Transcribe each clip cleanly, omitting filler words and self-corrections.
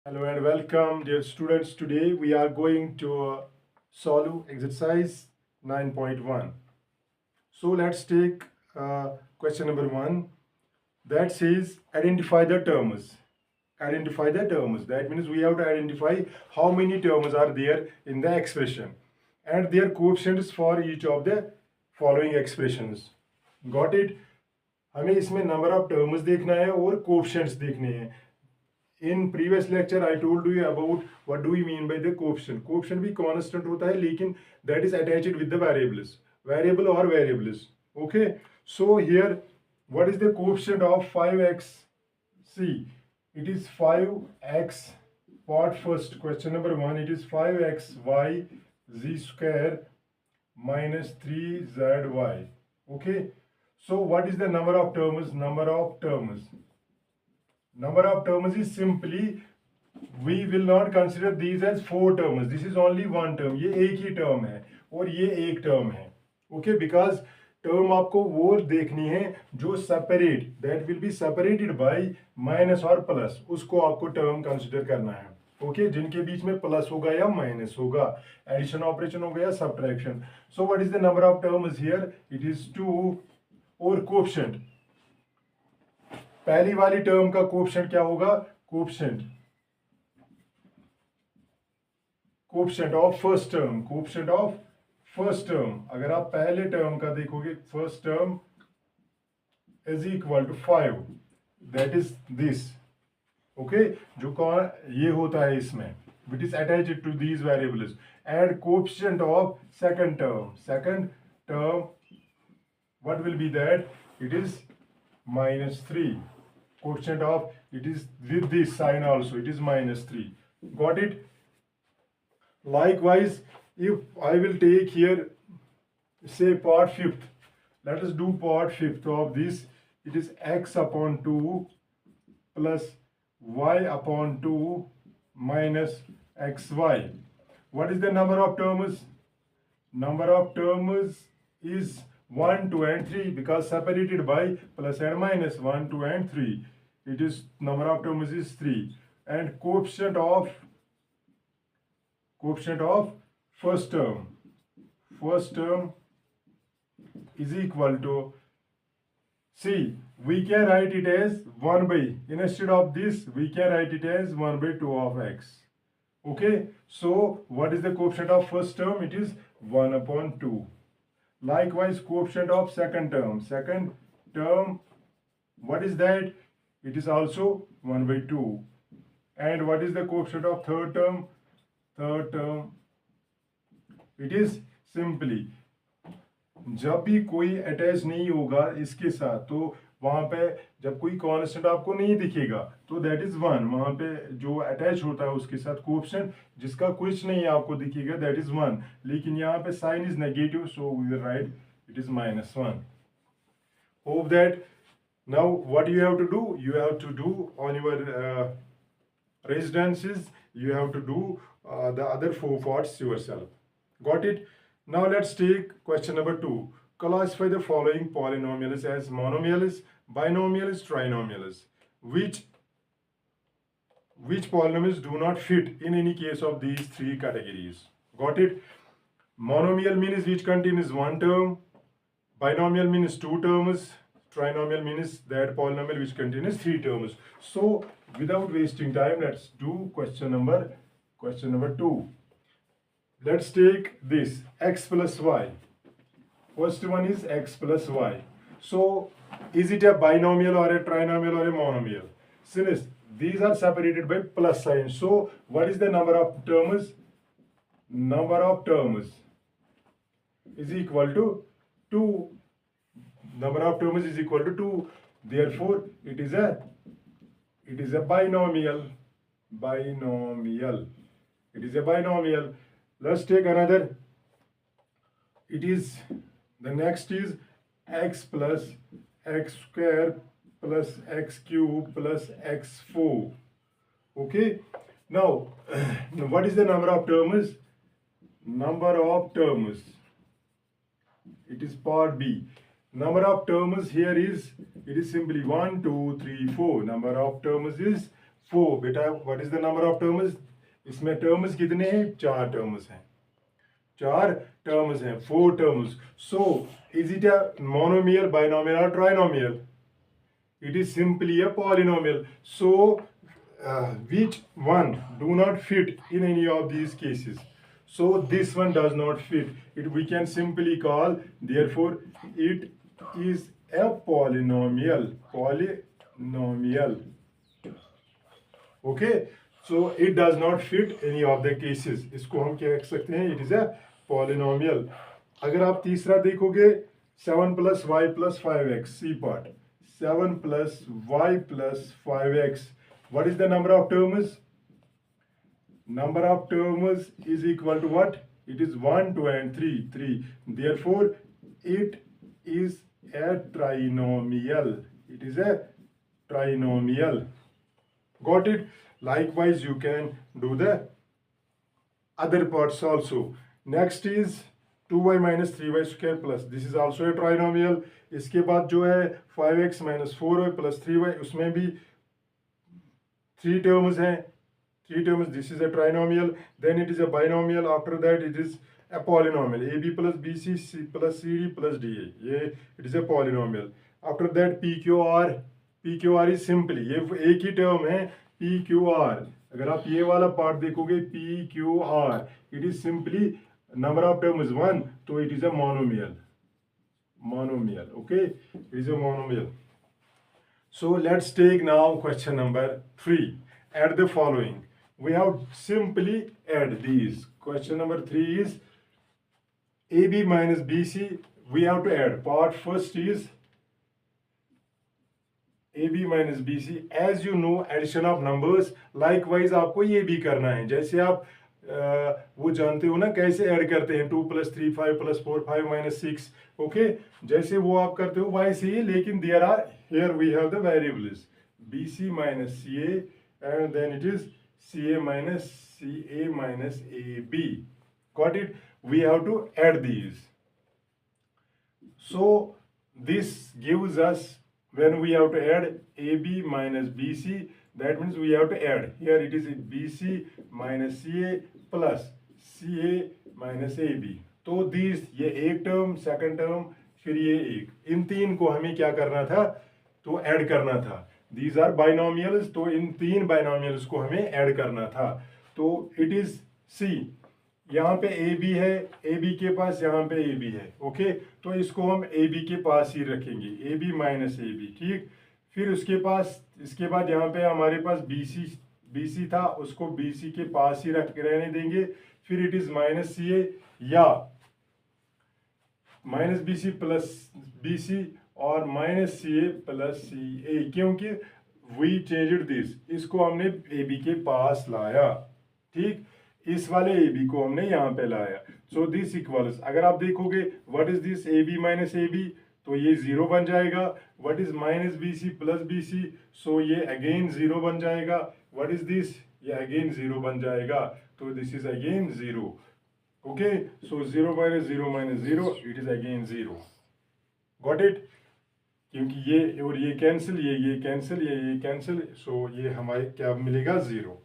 Hello and welcome, dear students. Today we are going to solve exercise 9.1. So let's take question number 1 that says identify the terms. Identify the terms. That means we have to identify how many terms are there in the expression and their coefficients for each of the following expressions. Got it? हमें इसमें number of terms देखना है और coefficients देखने हैं. In previous lecture I told you about what do we mean by the coefficient. Coefficient भी constant होता है लेकिन that is attached with the variables, variable or variables. Okay, so here what is the coefficient of 5x? See, it is 5x. Part first, question number 1, it is 5x y z square minus 3zy. Okay, so what is the number of terms? Number of terms is simply, we will not consider these as 4 terms. This is only one term. ये एक ही term है और ये एक term है. Okay, because term आपको वो देखनी है जो separate, that will be separated by minus और plus. उसको आपको term consider करना है. ओके जिनके बीच में प्लस होगा या माइनस होगा, एडिशन ऑपरेशन होगा या subtraction. So what is the number of terms here? It is 2. और कोएफिशिएंट, पहली वाली टर्म का कोएफिशिएंट क्या होगा? Coefficient of first term. अगर आप पहले टर्म का देखोगे, first term is equal to 5, that is this. Okay, जो ये होता है इसमें, which is attached to these variables. And coefficient of second term what will be that? It is -3. Quotient of it is with this sign also, it is -3. Got it? Likewise, if I will take here, say part fifth, let us do part fifth of this. It is x upon 2 plus y upon 2 minus xy. What is the number of terms? Number of terms is 1, 2 and 3, because separated by plus and minus. 1, 2 and 3. It is number of terms is 3. And coefficient of first term is equal to, see, we can write it as 1 by, instead of this we can write it as 1 by 2 of x. Okay, so what is the coefficient of first term? It is 1 upon 2. Likewise, coefficient of second term, what is that? It is also 1 by 2. And what is the coefficient of third term? It is simply, जब भी कोई attach नहीं होगा इसके साथ, तो वहां पे जब कोई कांस्टेंट आपको नहीं दिखेगा तो दैट इज 1. वहां पे जो अटैच होता है उसके साथ कोएफिशिएंट जिसका कुछ नहीं आपको दिखेगा, दैट इज 1. लेकिन यहाँ पे sign is negative, so we will write it is -1. Hope that now what you have to do, you have to do on your residences, you have to do the other 4 parts yourself. Got it? Now let's take question number 2. Classify the following polynomials as monomials, binomials, trinomials. Which polynomials do not fit in any case of these 3 categories? Got it? Monomial means which contains 1 term, binomial means 2 terms, trinomial means that polynomial which contains 3 terms. So without wasting time, let's do question number 2. Let's take this x plus y. First one is x plus y. So is it a binomial or a trinomial or a monomial? Since these are separated by plus sign, so what is the number of terms? Number of terms is equal to 2. Number of terms is equal to 2. Therefore it is a binomial. It is a binomial. Let's take another. It is, the next is x plus x square plus x cube plus x4. Okay, now what is the number of terms? It is part B. Number of terms here is, it is simply 1, 2, 3, 4. Number of terms is 4 बेटा, what is the number of terms? इसमें terms कितने हैं? 4 terms हैं, 4 terms हैं, 4 terms. So is it a monomial, binomial और trinomial? It is simply a polynomial. So which one do not fit in any of these cases? So this one does not fit. We can simply call, therefore it is a polynomial. Okay, so it does not fit any of the cases. इसको हम क्या कह सकते हैं? It is a polynomial. अगर आप तीसरा देखोगे, 7 plus y plus 5x, C part. 7 plus y plus 5x. What is the number of terms? Number of terms is equal to what? It is 1, 2 and 3. 3. Therefore, it is a trinomial. It is a trinomial. Got it? Likewise, you can do the other parts also. Next is 2y minus 3y square plus. This is also a trinomial. इसके बाद जो है 5x minus 4y plus 3y, उसमें भी 3 terms हैं. 3 terms. This is a trinomial. Then it is a binomial. After that it is a polynomial. AB plus BC C plus CD plus DA. ये it is a polynomial. After that PQR. PQR is simply, ये एक ही term है PQR. अगर आप ये वाला part देखोगे PQR, it is simply number of term is 1, तो it is a monomial. Okay, it is a monomial. So let's take now question number 3. Add the following. We have simply add these. Question number 3 is AB minus BC. We have to add. Part first is AB minus BC. As you know, addition of numbers. Likewise आपको ये भी करना है. जैसे आप वो जानते हो ना कैसे ऐड करते हैं, 2 plus 3 5 plus 4 5 minus 6. ओके, जैसे वो आप करते हो वैसे ही, लेकिन there are, here we have the variables BC minus CA and then it is CA minus CA minus AB. Got it? We have to add these. So this gives us, when we have to add AB minus BC, that means we have to add. Here it is BC minus CA plus CA minus AB. तो these, ये एक term, second term, फिर ये एक, इन तीन को हमें क्या करना था? तो ऐड करना था. These are binomials. तो इन तीन binomials को हमें ऐड करना था. तो it is C. यहाँ पे AB है, AB के पास यहाँ पे AB है. ओके, तो इसको हम AB के पास ही रखेंगे, AB माइनस AB. ठीक, फिर उसके पास, इसके बाद यहाँ पे हमारे पास BC था, उसको BC के पास ही रहने देंगे. फिर इट इज माइनस CA या माइनस BC प्लस BC और माइनस CA प्लस CA, क्योंकि वी चेंज्ड दिस, इसको हमने AB के पास लाया. ठीक, इस वाले AB को हमने यहाँ पे लाया. सो दिस इक्वल्स, अगर आप देखोगे what is this AB minus AB, तो ये 0 बन जाएगा. What is minus BC plus BC, सो ये अगेन 0 बन जाएगा. व्हाट इज दिस, ये अगेन 0 बन जाएगा. तो this is again 0. Okay, so 0 minus 0 minus 0, it is again 0. Got it? क्योंकि ये और ये कैंसिल, ये कैंसिल, ये कैंसिल, सो ये हमारे क्या मिलेगा? 0.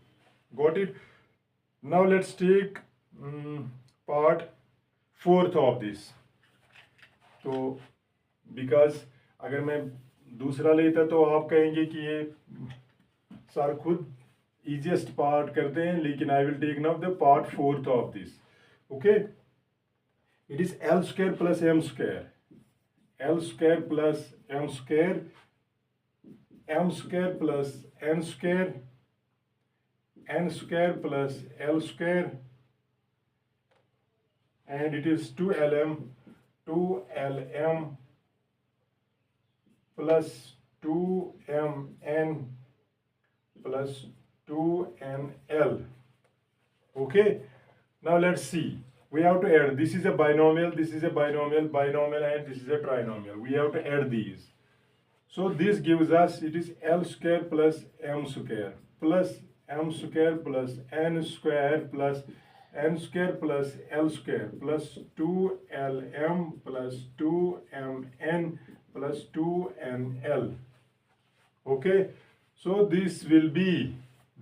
Got it? Now let's take part fourth of this. तो बिकॉज अगर मैं दूसरा लेता तो आप कहेंगे कि ये सर खुद easiest पार्ट करते हैं, लेकिन I will take now the part fourth of this. Okay, it is L square plus M square. L square plus M square, M square plus N square, N square plus L square, and it is 2LM plus 2MN plus 2NL. Okay, now let's see. We have to add. This is a binomial, this is a binomial, and this is a trinomial. We have to add these. So this gives us, it is L square plus M square plus M square plus N square plus N square plus L square plus 2LM plus 2MN plus 2NL. Okay, so this will be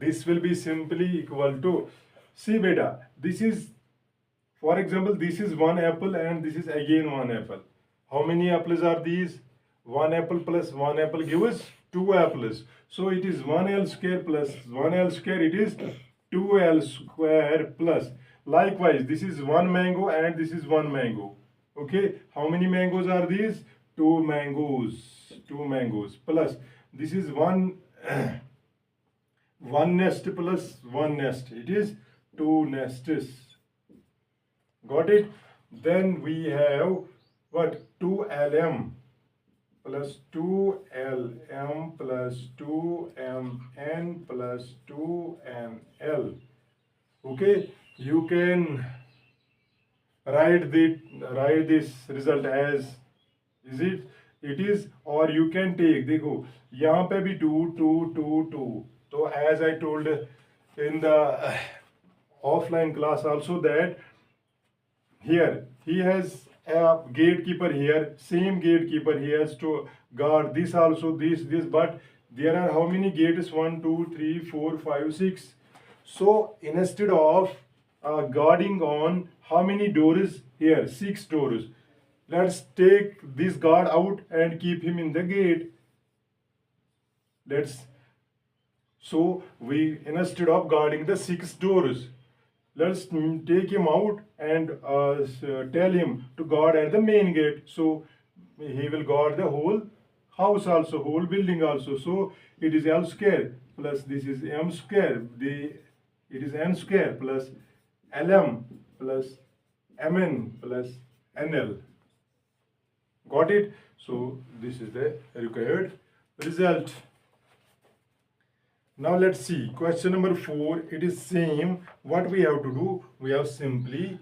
this will be simply equal to, see beta, this is, for example, this is one apple and this is again one apple. How many apples are these? One apple plus one apple gives two apples. So it is 1l square plus 1l square, it is 2l square plus. Likewise, this is one mango and this is one mango. Okay, how many mangoes are these? Two mangoes. Two mangoes plus this is one one nest plus one nest. It is two nests. Got it? Then we have what? 2lm plus 2lm plus 2mn plus 2ml. Okay, you can write this result as, is it? It is, or you can take, देखो यहाँ पे भी 2 2 2 2. So as I told in the offline class also that here he has a gatekeeper here, same gatekeeper, he has to guard this also, this, but there are how many gates? 1 2 3 4 5 6. So instead of guarding on how many doors here? 6 doors. Let's take this guard out and keep him in the gate. So we, instead of guarding the 6 doors, let's take him out and tell him to guard at the main gate. So he will guard the whole house also, whole building also. So it is L square plus this is M square. It is N square plus LM plus MN plus NL. Got it? So this is the required result. Now let's see question number 4. It is same. What we have to do? We have simply,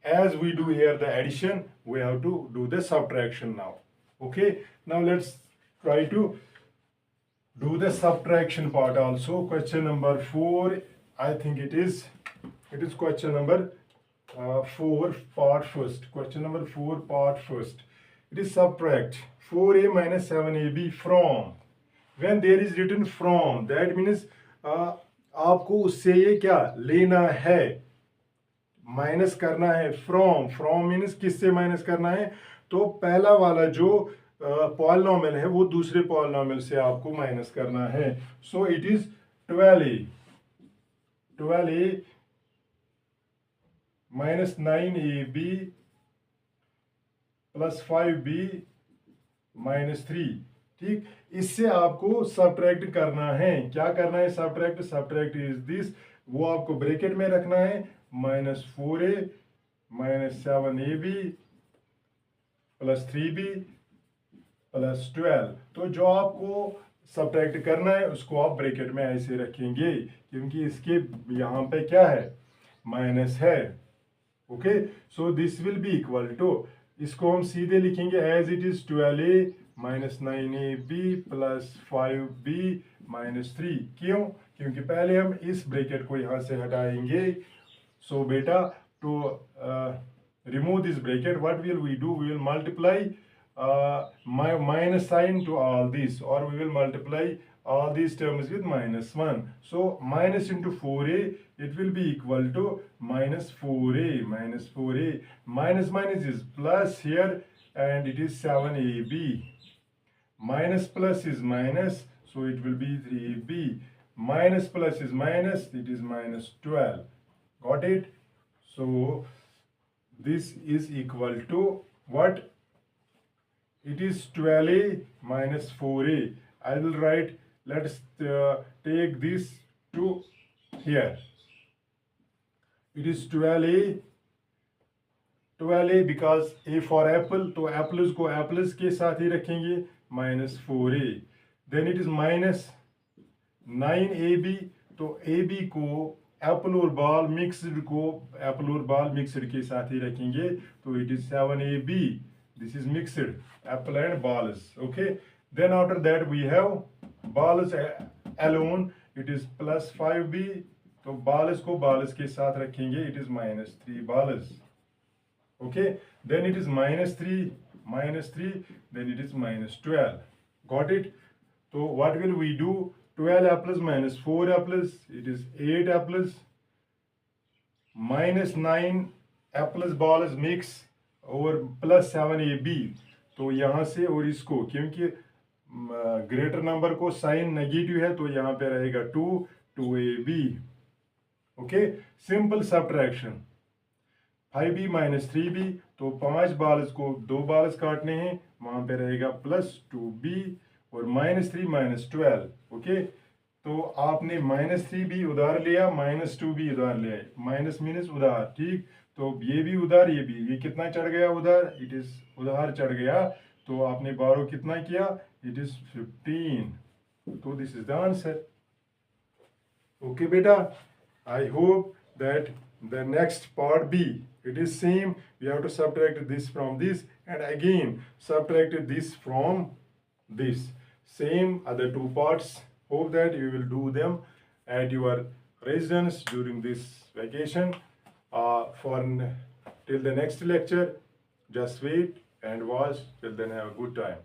as we do here the addition, we have to do the subtraction now. Okay. Now let's try to do the subtraction part also. Question number 4. I think it is question number 4 part first. Question number 4 part first. It is subtract 4a minus 7ab from. When there is written from, that means आपको उससे ये क्या लेना है, minus करना है. From means किससे minus करना है? तो पहला वाला जो पॉलिनोमियल है वो दूसरे पॉलिनोमियल से आपको माइनस करना है. So it is 12a minus 9ab plus 5b minus 3. ठीक, इससे आपको सब्ट्रैक्ट करना है. क्या करना है? सब्ट्रैक्ट इज दिस, वो आपको ब्रैकेट में रखना है. Minus 4a minus 7ab plus 3b plus 12. तो जो आपको सब्ट्रैक्ट करना है उसको आप ब्रैकेट में ऐसे रखेंगे क्योंकि इसके यहाँ पे क्या है? माइनस है. Okay, so this will be equal to, इसको हम सीधे लिखेंगे as it is 12a minus 9ab plus 5b minus 3. क्यों? क्योंकि पहले हम इस ब्रैकेट को यहाँ से हटाएंगे. सो बेटा, to remove this bracket, what will we do? We will multiply minus sign to all these, or we will multiply all these terms with minus 1. So minus into 4a, it will be equal to minus 4a. Minus minus is plus here, and it is 7ab. Minus plus is minus, so it will be 3b. Minus plus is minus, it is minus 12. Got it? So this is equal to what? It is 12a minus 4a. I will write, let's take this to here. It is 12a because a for apple, तो apples को apples के साथ ही रखेंगे. minus 4a. Then it is minus 9ab, तो ab को apple और ball mixed को एप्पल और बॉल मिक्सड के साथ ही रखेंगे. तो it is 7ab. This is mixed apple and balls. Okay, then after that we have balls alone. It is plus 5b, तो बॉल्स को बॉल्स के साथ रखेंगे. It is minus 3 balls. Okay, then it is minus 3, then it is minus 12. Got it? So what will we do? 12 apples minus 4 apples, it is 8 apples, minus 9 apples balls mix और plus 7ab। तो यहाँ से और इसको, क्योंकि greater number को sign negative है तो यहाँ पे रहेगा 2ab। Okay, simple subtraction. 5b minus 3b, तो 5 बाल्स को 2 बाल्स काटने हैं, वहाँ पे रहेगा प्लस 2b और माइनस 3 माइनस 12। ओके, तो आपने माइनस 3b उधार लिया, माइनस 2b उधार लिया, माइनस मीनस उधार, ठीक। तो ये भी उधार, ये भी, ये कितना चढ़ गया उधार, इट इज उधार चढ़ गया, तो आपने बारो कितना किया, इट इज 15। तो this is the answer. Okay बेटा, I hope that the next part B, it is same, we have to subtract this from this and again subtract this from this, same other two parts. Hope that you will do them at your residence during this vacation. Till the next lecture, just wait and watch. Till then, have a good time.